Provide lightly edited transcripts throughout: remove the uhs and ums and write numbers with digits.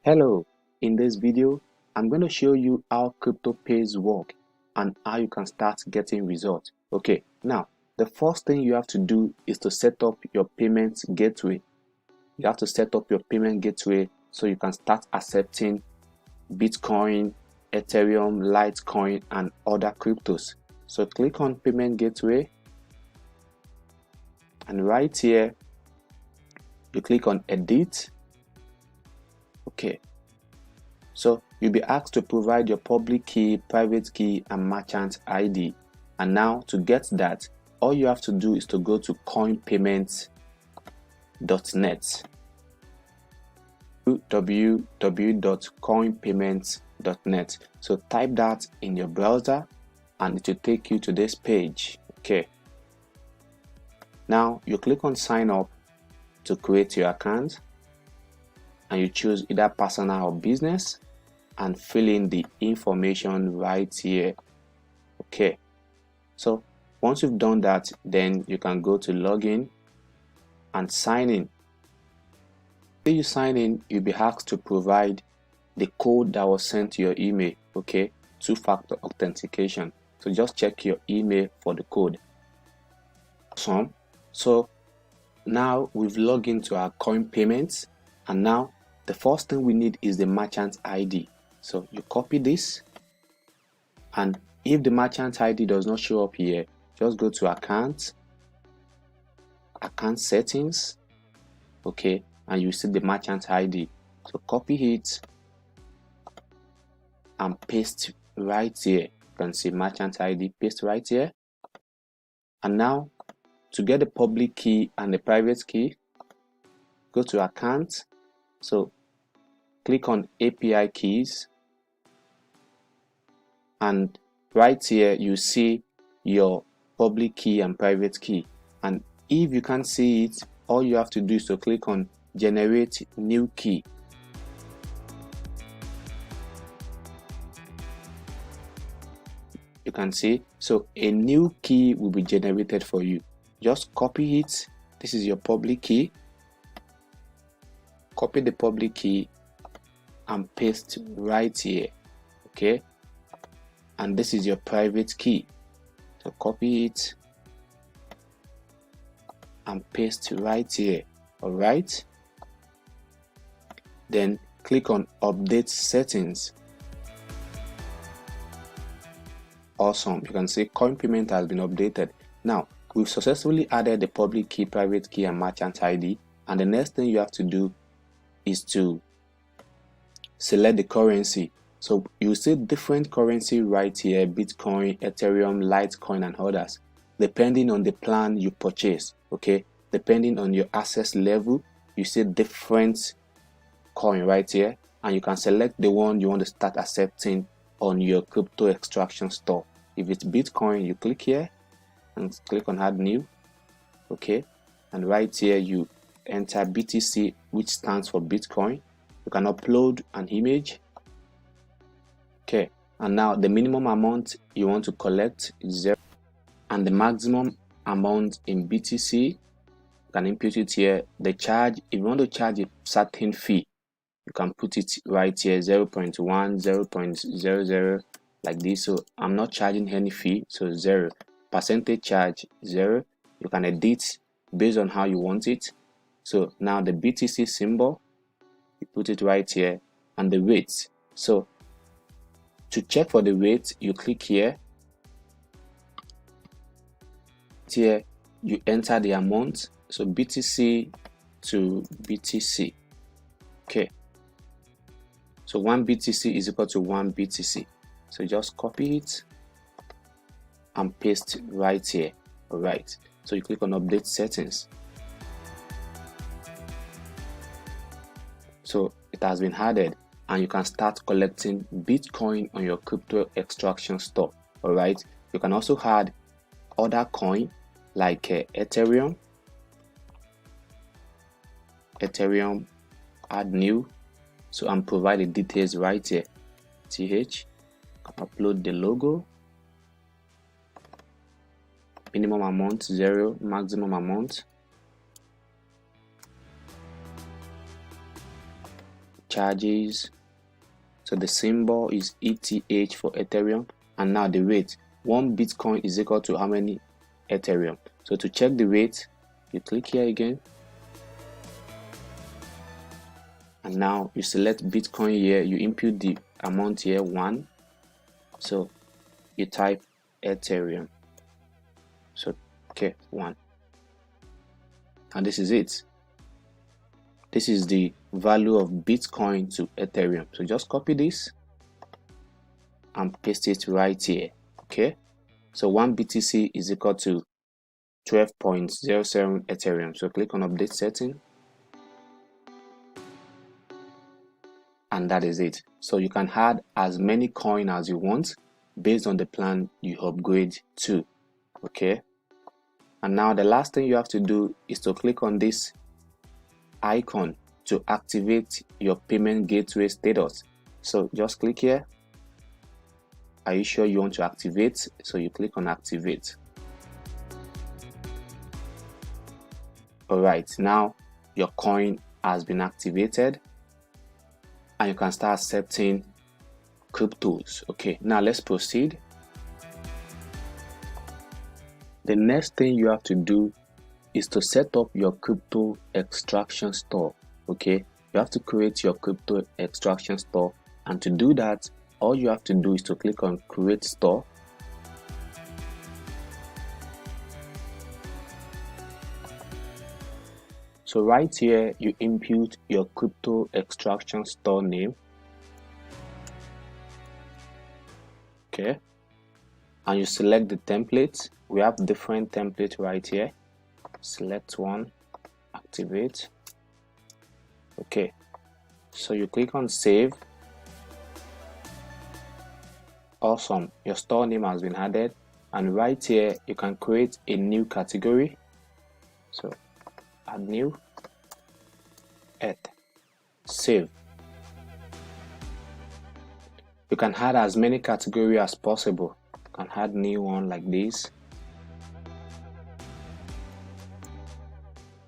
Hello, in this video, I'm going to show you how CryptoPayz work and how you can start getting results. Okay, now the first thing you have to do is to set up your payment gateway. You have to set up your payment gateway so you can start accepting Bitcoin, Ethereum, Litecoin, and other cryptos. So click on payment gateway, and right here you click on edit. Okay, so you'll be asked to provide your public key, private key, and merchant ID. And now to get that, all you have to do is to go to coinpayments.net, www.coinpayments.net. So type that in your browser and it will take you to this page. Okay, now you click on sign up to create your account, and you choose either personal or business and fill in the information right here. Okay, so once you've done that, then you can go to login and sign in. When you sign in, you'll be asked to provide the code that was sent to your email. Okay, two-factor authentication. So just check your email for the code. Awesome. So now we've logged into our coin payments, and now the first thing we need is the merchant ID. So you copy this, and if the merchant ID does not show up here, just go to account settings. Okay, and you see the merchant ID. So copy it and paste right here. You can see merchant ID, paste right here. And now to get the public key and the private key, go to account. So click on API keys, and right here you see your public key and private key. And if you can't see it, all you have to do is to click on generate new key. You can see, so a new key will be generated for you. Just copy it. This is your public key. Copy the public key and paste right here. Okay, and this is your private key. So copy it and paste right here. All right, then click on update settings. Awesome, you can see coin payment has been updated. Now we've successfully added the public key, private key, and merchant ID, and the next thing you have to do is to select the currency. So you see different currency right here: Bitcoin, Ethereum, Litecoin, and others, depending on the plan you purchase. Okay, depending on your access level, you see different coin right here, and you can select the one you want to start accepting on your crypto extraction store. If it's Bitcoin, you click here and click on add new. Okay, and right here you enter BTC, which stands for Bitcoin. You can upload an image. Okay, and now the minimum amount you want to collect is 0, and the maximum amount in BTC, you can input it here. The charge, if you want to charge a certain fee, you can put it right here, 0.1, 0.00, like this. So I'm not charging any fee, so 0. Percentage charge 0. You can edit based on how you want it. So now the BTC symbol, you put it right here, and the rate. So to check for the rate, you click here. Here you enter the amount, so BTC to BTC. Okay, so 1 BTC is equal to 1 BTC. So just copy it and paste right here. All right, so you click on update settings. So it has been added, and you can start collecting Bitcoin on your crypto extraction store. All right, you can also add other coin like Ethereum, add new. So I'm providing details right here. TH, upload the logo, minimum amount 0, maximum amount, charges. So the symbol is ETH for Ethereum, and now the rate. 1 Bitcoin is equal to how many Ethereum? So to check the rate, you click here again, and now you select Bitcoin here, you input the amount here, 1. So you type Ethereum. So okay, 1. And this is it. This is the value of Bitcoin to Ethereum. So just copy this and paste it right here. Okay, so 1 BTC is equal to 12.07 Ethereum. So click on update setting, and that is it. So you can add as many coin as you want based on the plan you upgrade to. Okay, and now the last thing you have to do is to click on this icon to activate your payment gateway status. So just click here. Are you sure you want to activate? So you click on activate. Alright, now your coin has been activated and you can start accepting cryptos. Okay, now let's proceed. The next thing you have to do is to set up your crypto extraction store. Okay, you have to create your crypto extraction store, and to do that, all you have to do is to click on create store. So right here, you input your crypto extraction store name. Okay, and you select the template. We have different templates right here. Select one, activate. Okay, so you click on save. Awesome, your store name has been added, and right here you can create a new category. So add new, add, save. You can add as many categories as possible. You can add new one like this.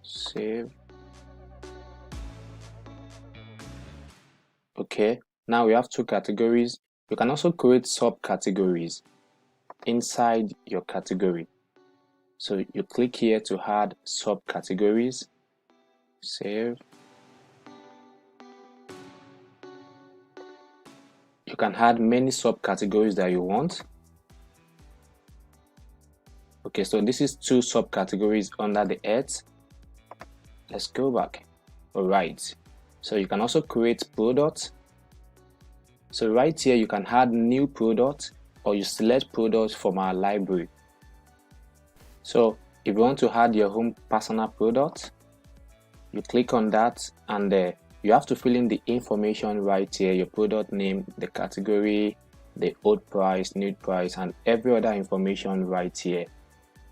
Save. Okay, now we have 2 categories. You can also create subcategories inside your category. So you click here to add subcategories. Save. You can add many subcategories that you want. Okay, so this is 2 subcategories under the ads. Let's go back. Alright, so you can also create products. So right here you can add new products, or you select products from our library. So if you want to add your own personal product, you click on that, and you have to fill in the information right here, your product name, the category, the old price, new price, and every other information right here.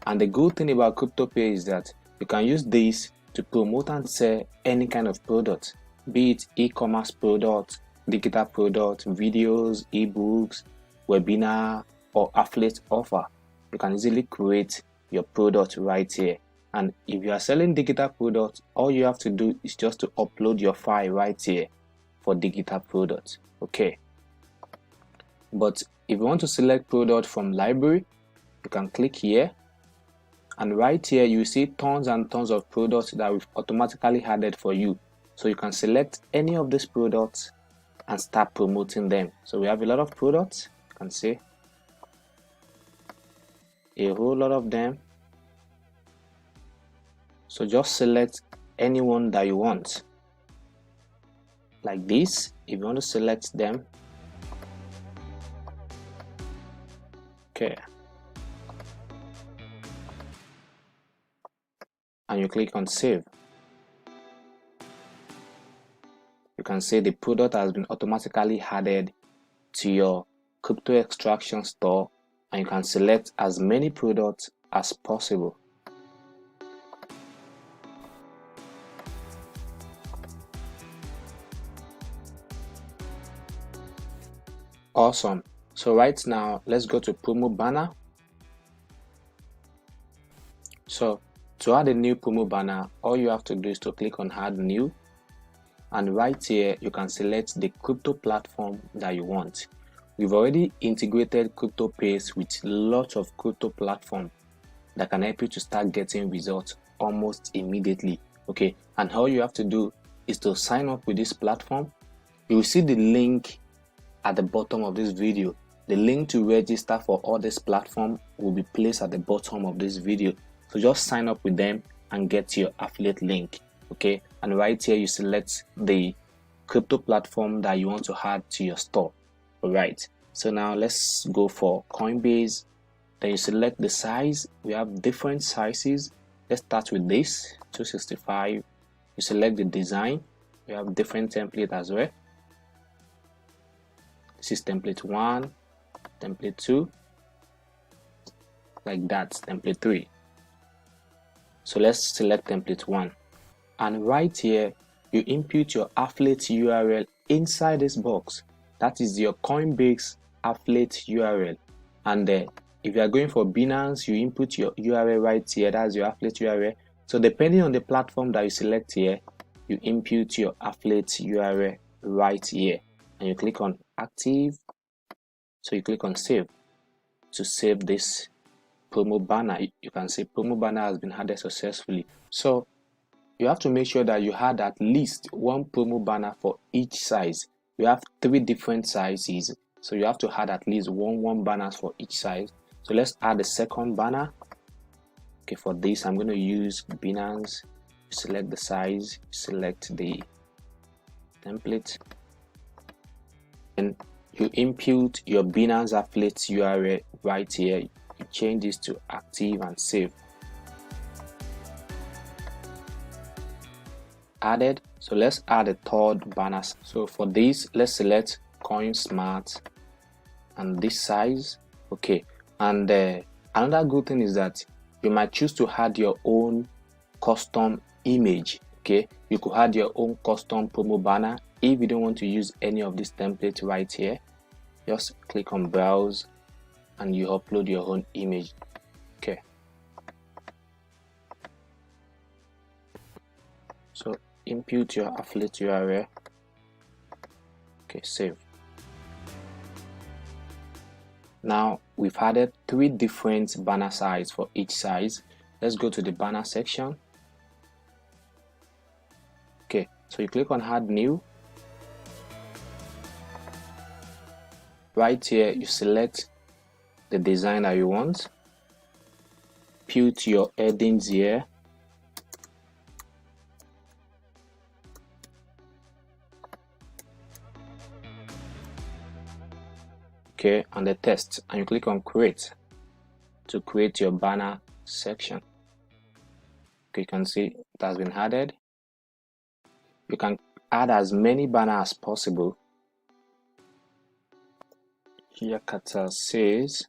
And the good thing about CryptoPayz is that you can use this to promote and sell any kind of product, be it e-commerce product, digital product, videos, ebooks, webinar, or affiliate offer. You can easily create your product right here. And if you are selling digital products, all you have to do is just to upload your file right here for digital products. Okay, but if you want to select product from library, you can click here, and right here you see tons and tons of products that we've automatically added for you. So you can select any of these products and start promoting them. So we have a lot of products, you can see a whole lot of them. So just select anyone that you want, like this. If you want to select them, okay, and you click on save, you can see the product has been automatically added to your crypto extraction store, and you can select as many products as possible. Awesome. So right now let's go to promo banner. So to add a new promo banner, all you have to do is to click on add new. and right here you can select the crypto platform that you want. We've already integrated CryptoPayz with lots of crypto platforms that can help you to start getting results almost immediately. Okay, and all you have to do is to sign up with this platform. You will see the link at the bottom of this video. The link to register for all this platform will be placed at the bottom of this video. So just sign up with them and get your affiliate link. Okay, and right here you select the crypto platform that you want to add to your store. All right, so now let's go for Coinbase. Then you select the size. We have different sizes. Let's start with this 265. You select the design. We have different template as well. This is template 1, template 2, like that, template 3. So let's select template 1, and right here you input your affiliate URL inside this box. That is your Coinbase affiliate URL. And if you are going for Binance, you input your URL right here. That's your affiliate URL. So depending on the platform that you select here, you input your affiliate URL right here, and you click on active. So you click on save to save this promo banner. You can see promo banner has been added successfully. So you have to make sure that you had at least one promo banner for each size. You have 3 different sizes, so you have to add at least one banners for each size. So let's add a second banner. Okay, for this I'm going to use Binance. Select the size, select the template, and you input your Binance affiliate URL right here. You change this to active and save. Added. So let's add a third banner. So for this, let's select Coin Smart and this size. Okay, and another good thing is that you might choose to add your own custom image. Okay, you could add your own custom promo banner. If you don't want to use any of this template right here, just click on browse and you upload your own image. Okay, so input your affiliate URL. Okay, save. Now we've added 3 different banner sizes for each size. Let's go to the banner section. Okay, so you click on add new. Right here you select the design that you want, put your headings here, okay, and the text, and you click on create to create your banner section. Okay, you can see it has been added. You can add as many banners as possible. Here Qatar says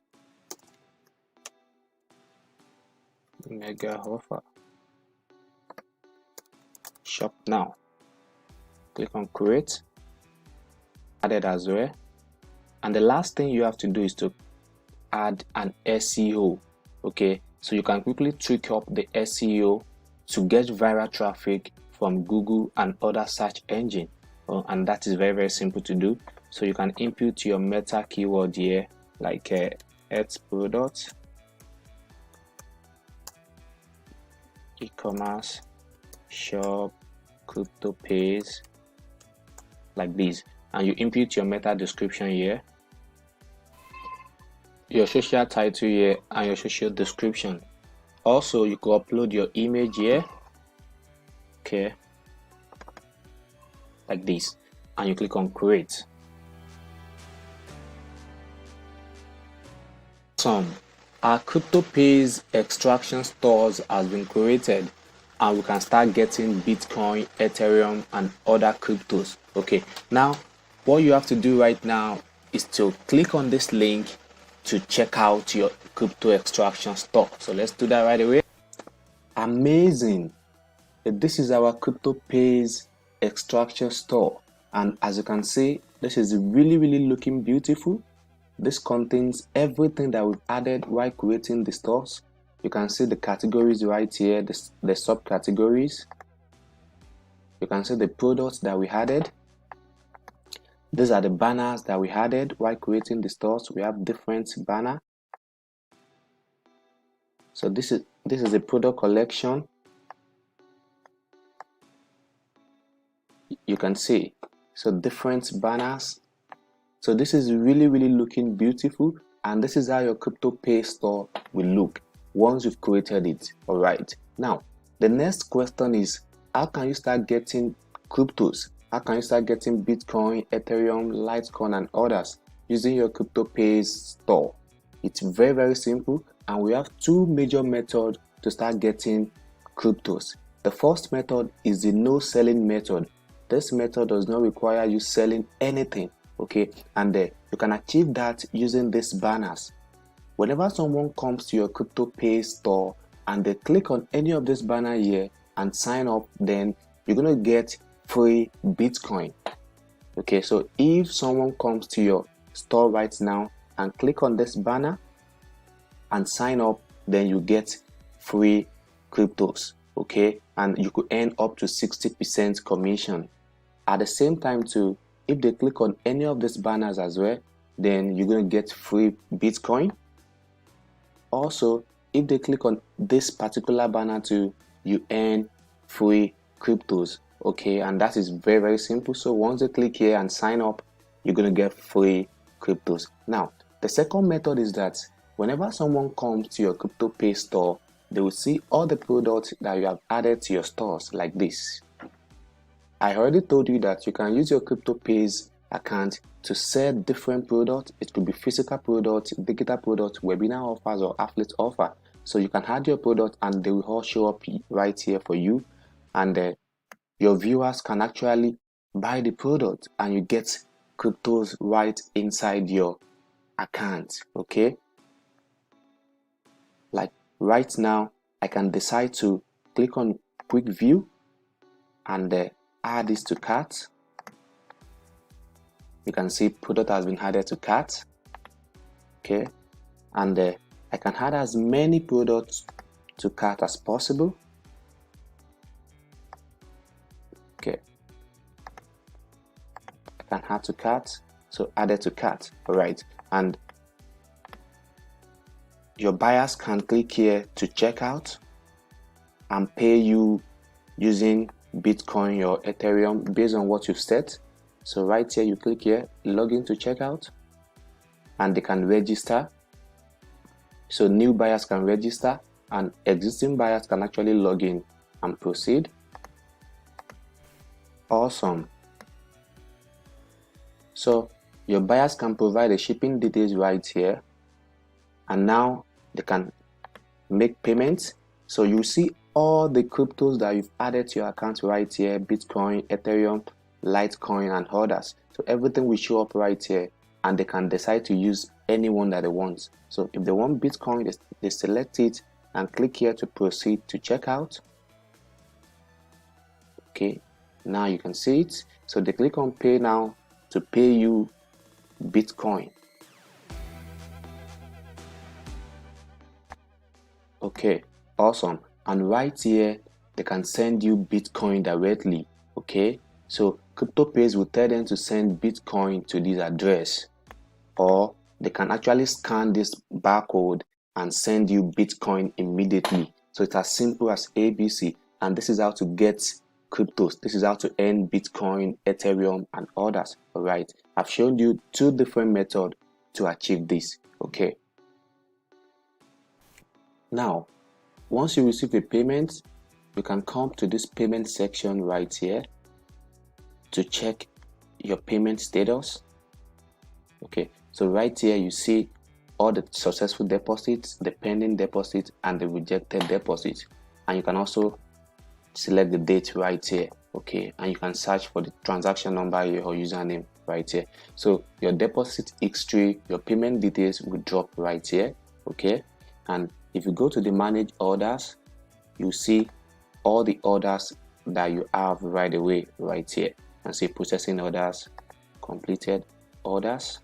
mega offer, shop now. Click on create, added as well. And the last thing you have to do is to add an SEO. Okay, so you can quickly tweak up the SEO to get viral traffic from Google and other search engine, and that is very simple to do. So you can input your meta keyword here, like health product, e-commerce, shop, CryptoPayz, like this, and you input your meta description here, your social title here, and your social description. Also you could upload your image here, okay, like this, and you click on create. Our CryptoPayz extraction stores has been created, and we can start getting Bitcoin, Ethereum, and other cryptos. Okay, now what you have to do right now is to click on this link to check out your crypto extraction store. So let's do that right away. Amazing! This is our CryptoPayz extraction store, and as you can see, this is really looking beautiful. This contains everything that we've added while creating the stores. You can see the categories right here, the subcategories. you can see the products that we added. These are the banners that we added while creating the stores. We have different banner. So this is a product collection. You can see, so different banners. So this is really looking beautiful, and this is how your CryptoPayz store will look once you've created it. All right, now the next question is, how can you start getting cryptos? How can you start getting Bitcoin, Ethereum, Litecoin, and others using your CryptoPayz store? It's very simple, and we have two major methods to start getting cryptos. The first method is the no selling method. This method does not require you selling anything, okay? And you can achieve that using these banners. Whenever someone comes to your CryptoPayz store and they click on any of this banner here and sign up, then you're going to get free Bitcoin. Okay, so if someone comes to your store right now and click on this banner and sign up, then you get free cryptos, okay? And you could earn up to 60% commission. At the same time too, if they click on any of these banners as well, then you're going to get free Bitcoin. Also, if they click on this particular banner too, you earn free cryptos, okay? And that is very simple. So once they click here and sign up, you're going to get free cryptos. Now, the second method is that whenever someone comes to your CryptoPayz store, they will see all the products that you have added to your stores like this. I already told you that you can use your CryptoPayz account to sell different products. It could be physical products, digital products, webinar offers, or affiliate offer. So you can add your product and they will all show up right here for you, and your viewers can actually buy the product and you get cryptos right inside your account, okay? Like right now, I can decide to click on quick view and add this to cart. You can see product has been added to cart, okay? And I can add as many products to cart as possible, okay? I can add to cart, so add it to cart. All right, and your buyers can click here to check out and pay you using Bitcoin or Ethereum based on what you've set. So right here, you click here, log in to checkout, and they can register. So new buyers can register and existing buyers can actually log in and proceed. Awesome. So your buyers can provide the shipping details right here, and now they can make payments. So you see all the cryptos that you've added to your account right here: Bitcoin, Ethereum, Litecoin, and others. So everything will show up right here, and they can decide to use any one that they want. So if they want Bitcoin, they select it and click here to proceed to checkout. Okay, now you can see it. So they click on pay now to pay you Bitcoin. Okay, awesome. And right here, they can send you Bitcoin directly. Okay, so CryptoPayz will tell them to send Bitcoin to this address, or they can actually scan this barcode and send you Bitcoin immediately. So it's as simple as ABC, and this is how to get cryptos. This is how to earn Bitcoin, Ethereum, and others. All right, I've shown you two different methods to achieve this. Okay, now once you receive a payment, you can come to this payment section right here to check your payment status. Okay, so right here you see all the successful deposits, the pending deposit, and the rejected deposit, and you can also select the date right here. Okay, and you can search for the transaction number here or username right here. So your deposit history, your payment details will drop right here. Okay, and if you go to the manage orders, you see all the orders that you have right away right here, and see processing orders, completed orders,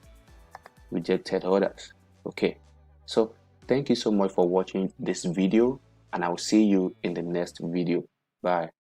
rejected orders. Okay, so thank you so much for watching this video, and I will see you in the next video. Bye.